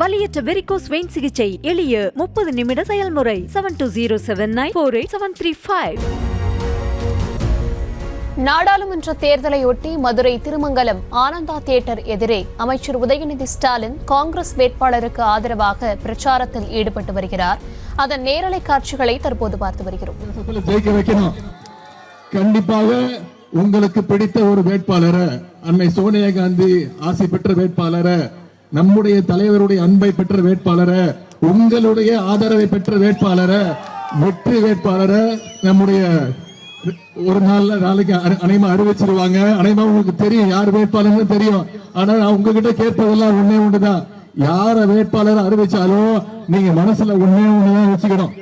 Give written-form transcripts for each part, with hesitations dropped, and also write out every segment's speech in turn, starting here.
வலியற்ற varicose vein சிகிச்சை எளிய 30 நிமிட செயல்முறை. 7207948735. நாடாளுமன்ற தேர்தலையொட்டி மதுரை திருமங்கலம் ஆனந்தா தியேட்டர் எதிரே அமைச்சர் உதயநிதி ஸ்டாலின் காங்கிரஸ் வேட்பாளருக்கு ஆதரவாக பிரச்சாரத்தில் ஈடுபட்டு வருகிறார். அதன் நேரலை காட்சிகளை தற்போது பார்த்து வருகிறோம். கண்டிப்பாக உங்களுக்கு பிடித்த ஒரு வேட்பாளரை, அன்னை சோனியா காந்தி ஆசை பெற்ற வேட்பாளரை, நம்முடைய தலைவருடைய அன்பை பெற்ற வேட்பாளரை, உங்களுடைய ஆதரவை பெற்ற வேட்பாளரை, வெற்றி வேட்பாளரை நம்முடைய ஒரு நாளைக்கு அனைமா அறிவிச்சிருவாங்க. அனைமா உங்களுக்கு தெரியும் யார் வேட்பாளர்னு தெரியும். ஆனா நான் உங்ககிட்ட கேட்பதெல்லாம் ஒன்னே ஒன்றுதான், யார வேட்பாளர் அறிவிச்சாலும் நீங்க மனசுல ஒன்னே ஒண்ணுதான் வச்சுக்கணும்.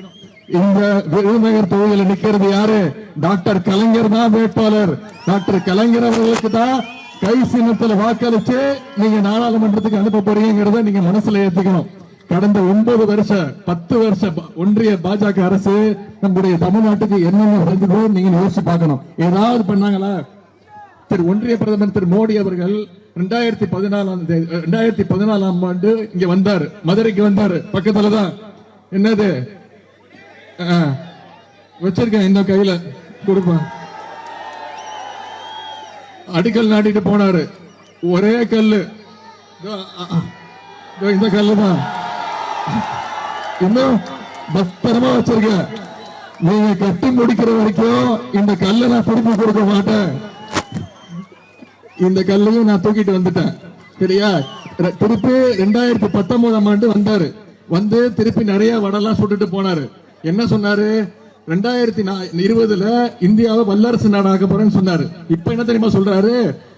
இந்த விருதுநகர் தொகுதியில் நிக்கிறது யாரு? டாக்டர் கலைஞர் தான் வேட்பாளர். டாக்டர் கலைஞர் அவர்களுக்கு தான் கை சின்னத்துல வாக்களிச்சு நீங்க நாடாளுமன்றத்துக்கு அனுப்ப போறீங்கிறத நீங்க மனசுல ஏத்துக்கணும். கடந்த 9 வருஷ 10 வருஷ ஒன்றிய பாஜக அரசு நம்முடைய தமிழ்நாட்டுக்கு என்னென்ன செஞ்சதோ நீங்க யோசிச்சு பார்க்கணும். ஏதாவது பண்ணாங்களா? ஒன்றிய பிரதமர் திரு மோடி அவர்கள் 2014ஆம் ஆண்டு இங்க வந்தாரு, மதுரைக்கு வந்தாரு. பக்கத்துலதான் என்னது வச்சிருக்கேன், இந்த கையில கொடுப்பேன். அடிக்கல் நாட்டிட்டு போனாரு. ஒரே கல்லு, இந்த கல்லு தான் இன்னும் பத்திரமா வச்சிருக்கேன். நீங்க கட்டி முடிக்கிற வரைக்கும் இந்த கல்லை நான் திருப்பி கொடுக்க மாட்டேன். இந்த கல்லையும் நான் தூக்கிட்டு வந்துட்டேன். சரியா? திருப்பி 2019ஆம் ஆண்டு வந்தாரு. வந்து திருப்பி நிறைய வடெல்லாம் சுட்டுட்டு போனாரு. என்ன சொன்னாரு? 2020 இந்தியாவை வல்லரசு நாடாக்க போறேன்னு சொன்னாரு. இப்ப என்ன தெரியுமா சொல்றாரு?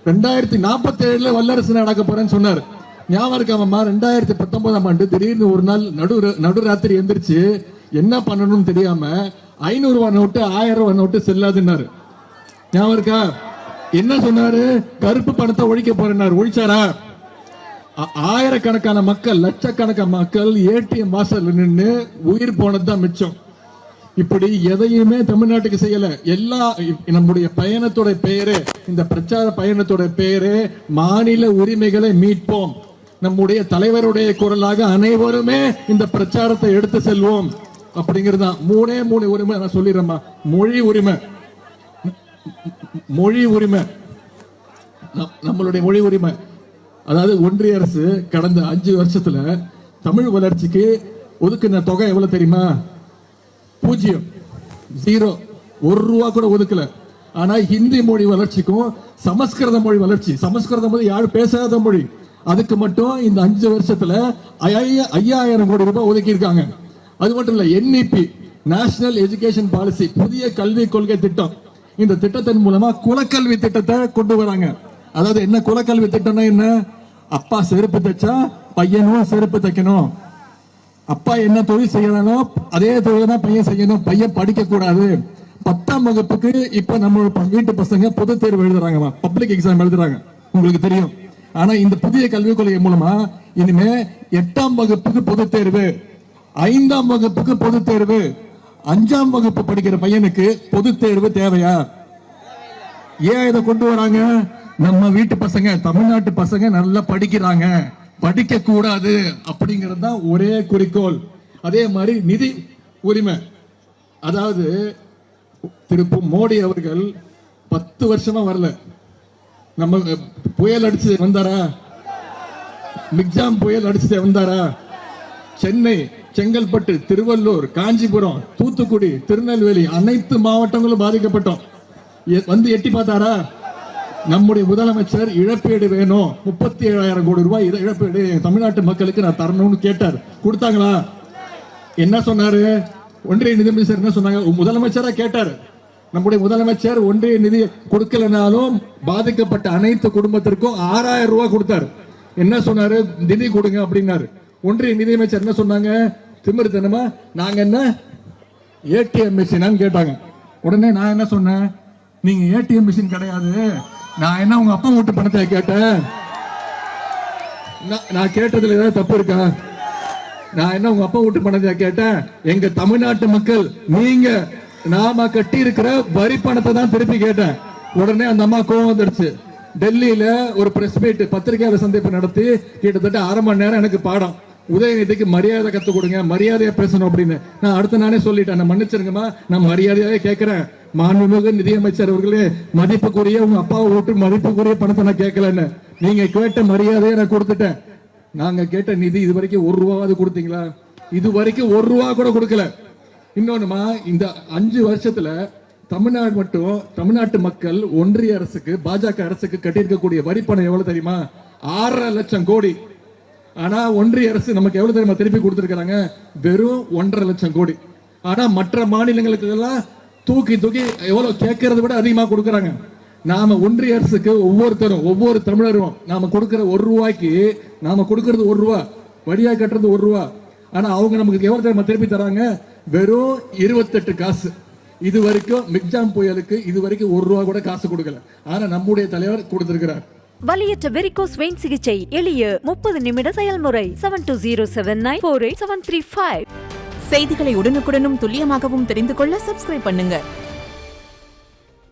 2047 வல்லரசு நாடாக்க போறேன்னு சொன்னாரு. ஞாபகம் இருக்காம 2019ஆம் ஆண்டு திடீர்னு ஒரு நாள் நடுராத்திரி எந்திரிச்சு என்ன பண்ணணும்னு தெரியாம 500 ரூபாய் நோட்டு 1000 ரூபாய் நோட்டு செல்லாதுன்னாரு. ஞாபகம் இருக்கா? என்ன சொன்னாரு? கருப்பு பணத்தை ஒழிக்க போறேன்னாரு. ஒழிச்சாரா? ஆயிரக்கணக்கான மக்கள், லட்சக்கணக்கான மக்கள் ஏடிஎம் வாசல் நின்று உயிர் போனதுதான் மிச்சம். இப்படி எதையுமே தமிழ்நாட்டுக்கு செய்யல. எல்லா நம்முடைய பயணத்தோட பெயரு, இந்த பிரச்சார பயணத்தோட பெயரு மாநில உரிமைகளை மீட்போம். நம்முடைய தலைவருடைய குரலாக அனைவருமே இந்த பிரச்சாரத்தை எடுத்து செல்வோம் அப்படிங்கறதுதான். 3 உரிமை நான் சொல்லிடுறேன். மொழி உரிமை, மொழி உரிமை, நம்மளுடைய மொழி உரிமை. அதாவது ஒன்றிய அரசு கடந்த 5 வருஷத்துல தமிழ் வளர்ச்சிக்கு ஒதுக்கின தொகை எவ்வளவு தெரியுமா? 0, 0, 1 ரூபா கூட ஒதுக்கல. ஆனா ஹிந்தி மொழி வளர்ச்சிக்கும் சமஸ்கிருத மொழி வளர்ச்சி, சமஸ்கிருதம் போது யாரும் பேசாத மொழி, அதுக்கு மட்டும் இந்த 5 வருஷத்துல 5000 கோடி ரூபாய் ஒதுக்கி இருக்காங்க. அது மட்டும் இல்ல, NEP, நேஷனல் எஜுகேஷன் பாலிசி, புதிய கல்விக் கொள்கை திட்டம். இந்த திட்டத்தின் மூலமா குலக்கல்வி திட்டத்தை கொண்டு வராங்க. அதாவது என்ன குலக்கல்வி திட்டம்னா என்ன? அப்பா செருப்பு தைச்சா பையனும் செருப்பு தைக்கணும். அப்பா என்ன தொழில் செய்யறானோ அதே தொழில் தான் பையன் செய்யணும். பையன் படிக்க கூடாது. 10ஆம் வகுப்புக்கு இப்ப நம்ம வீட்டு பசங்க பொது தேர்வு எழுதுறாங்க, பப்ளிக் எக்ஸாம் எழுதுறாங்க, உங்களுக்கு தெரியும். ஆனா இந்த புதிய கல்விக் கொள்கை மூலமா இனிமே 8ஆம் வகுப்புக்கு பொது தேர்வு, 5ஆம் வகுப்புக்கு பொது தேர்வு, 5ஆம் வகுப்பு படிக்கிற பையனுக்கு பொது தேர்வு தேவையா? ஏன் இதை கொண்டு வராங்க? நம்ம வீட்டு பசங்க, தமிழ்நாட்டு பசங்க நல்லா படிக்கிறாங்க, படிக்க கூடாது அப்படிங்கிறது தான் ஒரே குறிக்கோள். அதே மாதிரி நிதி உரிமை. அதாவது திரு மோடி அவர்கள் 10 வருஷமா வரல. நம்ம புயல் அடிச்சு வந்தாரா? மிக்ஜாம் புயல் அடிச்சு வந்தாரா? சென்னை, செங்கல்பட்டு, திருவள்ளூர், காஞ்சிபுரம், தூத்துக்குடி, திருநெல்வேலி அனைத்து மாவட்டங்களும் பாதிக்கப்பட்டோம். வந்து எட்டி பார்த்தாரா? நம்முடைய முதலமைச்சர் இழப்பீடு வேணும், 37,000 கோடி ரூபாய் இழப்பீடு தமிழ்நாட்டு மக்களுக்கு நான் தரணும்னு கேட்டார். கொடுத்தாங்களா? என்ன சொன்னாரு? ஒன்றிய நிதியமைச்சர் என்ன சொன்னாங்க? முதலமைச்சரா கேட்டாரு. நம்முடைய முதலமைச்சர் ஒன்றிய நிதி கொடுக்கலனாலும் பாதிக்கப்பட்ட அனைத்து குடும்பத்திற்கும் 6,000 ரூபாய் கொடுத்தாரு. என்ன சொன்னாரு? நிதி கொடுங்க அப்படின்னாரு. ஒன்றிய நிதியமைச்சர் என்ன சொன்னாங்க? திமிர்த்தனமா நாங்க என்ன ஏடிஎம் மிஷினான்னு கேட்டாங்க. உடனே நான் என்ன சொன்னேன்? நீங்க ஏடிஎம் மிஷின் கிடையாது, நான் என்ன உங்க அப்பா வீட்டு பணத்தை கேட்டேன்? நான் கேட்டதுல ஏதாவது தப்பு இருக்கா? நான் என்ன உங்க அப்பா வீட்டு பணத்தை கேட்டேன்? எங்க தமிழ்நாட்டு மக்கள் நீங்க நாம கட்டி இருக்கிற வரி பணத்தை தான் திருப்பி கேட்டேன். உடனே அந்த அம்மா கோவம் வந்துருச்சு. டெல்லியில ஒரு பிரஸ் மீட், பத்திரிகையாளர் சந்திப்பு நடத்தி கிட்டத்தட்ட 1/2 மணி நேரம் எனக்கு பாடம். உதயநிதிக்கு மரியாதை கத்துக் கொடுங்க, மரியாதையா பேசணும் அப்படின்னு நான் அடுத்த நானே சொல்லிட்டேன். நான் மன்னிச்சிருங்கம்மா, நான் மரியாதையாவே கேட்கிறேன். மாண்புமிகு நிதியமைச்சர் அவர்களே, மதிப்புக்குரிய உங்க அப்பாவை விட்டு மதிப்புக்குரிய பணத்தை நான் கேட்கலன்னு நீங்க கேட்ட மரியாதையை நான் கொடுத்துட்டேன். நாங்க கேட்ட நிதி இது வரைக்கும் 1 ரூபாவது கொடுத்தீங்களா? இது வரைக்கும் 1 ரூபா கூட கொடுக்கல. இன்னொன்னுமா, இந்த 5 வருஷத்துல தமிழ்நாடு மட்டும் தமிழ்நாட்டு மக்கள் ஒன்றிய அரசுக்கு, பாஜக அரசுக்கு கட்டியிருக்கக்கூடிய வரி பணம் எவ்வளவு தெரியுமா? 6.5 லட்சம் கோடி. ஆனா ஒன்றிய அரசு நமக்கு எவ்வளவு தெரியுமா திருப்பி கொடுத்திருக்காங்க? வெறும் 1.5 லட்சம் கோடி. ஆனா மற்ற மாநிலங்களுக்கு எல்லாம் தூக்கி தூக்கி எவ்வளவு கேட்கறத விட அதிகமா கொடுக்கறாங்க. நாம ஒன்றிய அரசுக்கு ஒவ்வொருத்தரும், ஒவ்வொரு தமிழரும் நாம கொடுக்கிற 1 ரூபாய்க்கு நாம கொடுக்கறது 1 ரூபா, வரியா கட்டுறது 1 ரூபா. ஆனா அவங்க நமக்கு எவ்வளவு தெரியுமா திருப்பி தராங்க? வெறும் 28 காசு. இது வரைக்கும் மிக்ஜாம் புயலுக்கு இது வரைக்கும் 1 ரூபா கூட காசு கொடுக்கல. ஆனா நம்முடைய தலைவர் கொடுத்திருக்கிறார். வலியற்ற வெரிகோஸ் வெயின் சிகிச்சை எளிய 30 நிமிட செயல்முறை 7207948735. செய்திகளை உடனுக்குடனும் துல்லியமாகவும் தெரிந்து கொள்ள சப்ஸ்கிரைப் பண்ணுங்க.